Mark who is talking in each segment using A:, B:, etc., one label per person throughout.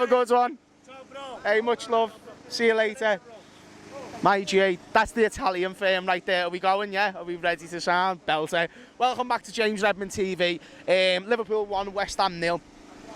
A: Have a good one. Hey, much love. See you later. My G, that's the Italian firm right there. Are we going, yeah? Are we ready to sound? Belter. Welcome back to James Redmond TV. Liverpool 1, West Ham 0.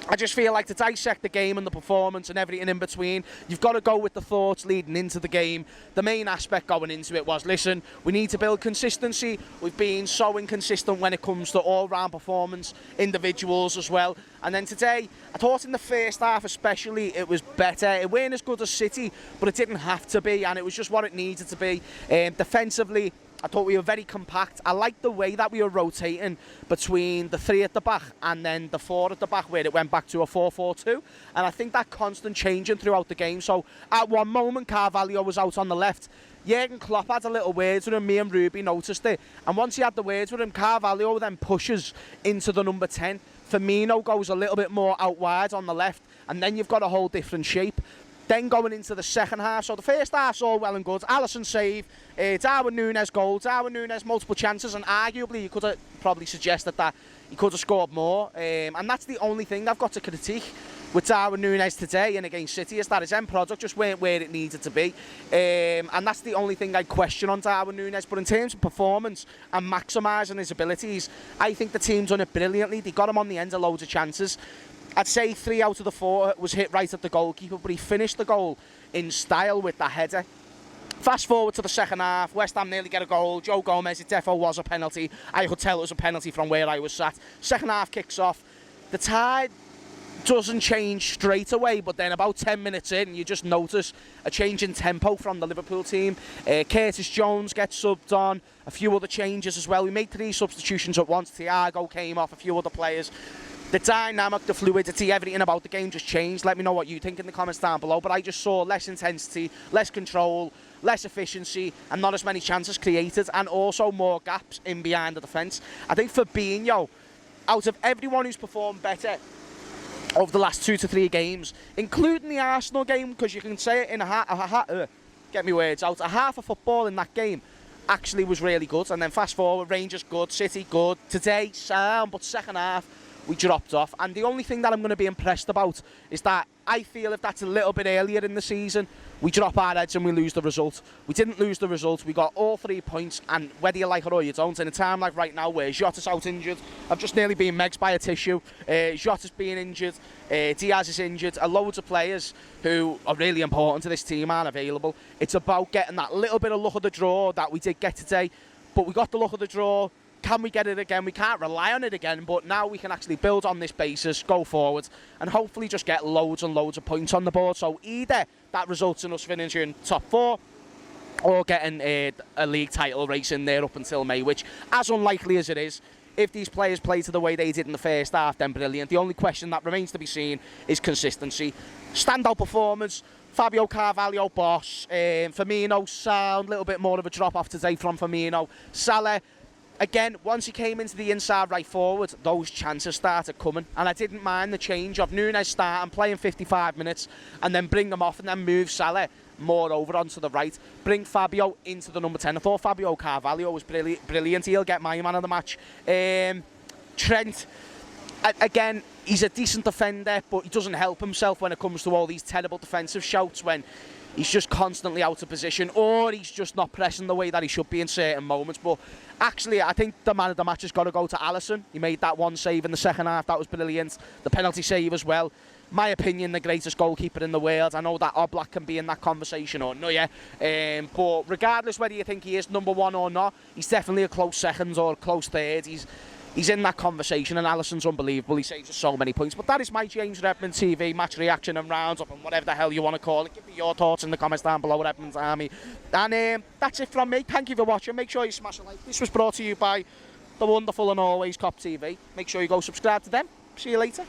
A: I just feel like to dissect the game and the performance and everything in between, you've got to go with the thoughts leading into the game. The main aspect going into it was, listen, we need to build consistency. We've been so inconsistent when it comes to all-round performance, individuals as well. And then today, I thought in the first half especially, it was better. It weren't as good as City, but it didn't have to be, and it was just what it needed to be. Defensively, I thought we were very compact. I liked the way that we were rotating between the 3 at the back and then the 4 at the back, where it went back to a 4-4-2. And I think that constant changing throughout the game. So at one moment, Carvalho was out on the left. Jurgen Klopp had a little words with him. Me and Ruby noticed it. And once he had the words with him, Carvalho then pushes into the number 10. Firmino goes a little bit more out wide on the left. And then you've got a whole different shape. Then going into the second half, so the first half's all well and good. Alisson save, Darwin Nunez goal, Darwin Nunez multiple chances, and arguably you could have probably suggested that he could have scored more. And that's the only thing I've got to critique with Darwin Nunez today and against City, is that his end product just weren't where it needed to be. And that's the only thing I question on Darwin Nunez. But in terms of performance and maximising his abilities, I think the team's done it brilliantly. They got him on the end of loads of chances. I'd say 3 out of the 4 was hit right at the goalkeeper, but he finished the goal in style with the header. Fast forward to the second half, West Ham nearly get a goal. Joe Gomez, it defo was a penalty. I could tell it was a penalty from where I was sat. Second half kicks off. The tide doesn't change straight away, but then about 10 minutes in, you just notice a change in tempo from the Liverpool team. Curtis Jones gets subbed on, a few other changes as well. We made 3 substitutions at once. Thiago came off, a few other players. The dynamic, the fluidity, everything about the game just changed. Let me know what you think in the comments down below. But I just saw less intensity, less control, less efficiency, and not as many chances created, and also more gaps in behind the defence. I think Fabinho, out of everyone who's performed better over the last 2 to 3 games, including the Arsenal game, because you can say it in a half of football in that game actually was really good. And then fast forward, Rangers good, City good. Today, sound, but second half, we dropped off. And the only thing that I'm going to be impressed about is that I feel if that's a little bit earlier in the season, we drop our heads and we lose the result. We didn't lose the result. We got all 3 points, and whether you like it or you don't, in a time like right now where Jota's out injured, I've just nearly been megged by a tissue. Jota's being injured, Diaz is injured, loads of players who are really important to this team aren't available. It's about getting that little bit of luck of the draw that we did get today, but we got the luck of the draw. Can we get it again? We can't rely on it again, but now we can actually build on this basis, go forward, and hopefully just get loads and loads of points on the board. So either that results in us finishing top 4 or getting a league title race in there up until May, which, as unlikely as it is, if these players play to the way they did in the first half, then brilliant. The only question that remains to be seen is consistency. Standout performance, Fabio Carvalho, boss. Firmino, sound, a little bit more of a drop-off today from Firmino. Salah, again, once he came into the inside right forward, those chances started coming. And I didn't mind the change of Nunez starting, playing 55 minutes, and then bring them off and then move Salah more over onto the right. Bring Fabio into the number 10. I thought Fabio Carvalho was brilliant. He'll get my man of the match. Trent, again, he's a decent defender, but he doesn't help himself when it comes to all these terrible defensive shouts when he's just constantly out of position, or he's just not pressing the way that he should be in certain moments. But actually, I think the man of the match has got to go to Alisson. He made that one save in the second half. That was brilliant. The penalty save as well. My opinion, the greatest goalkeeper in the world. I know that Oblak can be in that conversation or no, yeah. But regardless whether you think he is number 1 or not, he's definitely a close second or a close third. He's in that conversation, and Alisson's unbelievable. He saves us so many points. But that is my James Redmond TV match reaction and roundup and whatever the hell you want to call it. Give me your thoughts in the comments down below, Redmond's Army. And that's it from me. Thank you for watching. Make sure you smash a like. This was brought to you by the wonderful and always Cop TV. Make sure you go subscribe to them. See you later.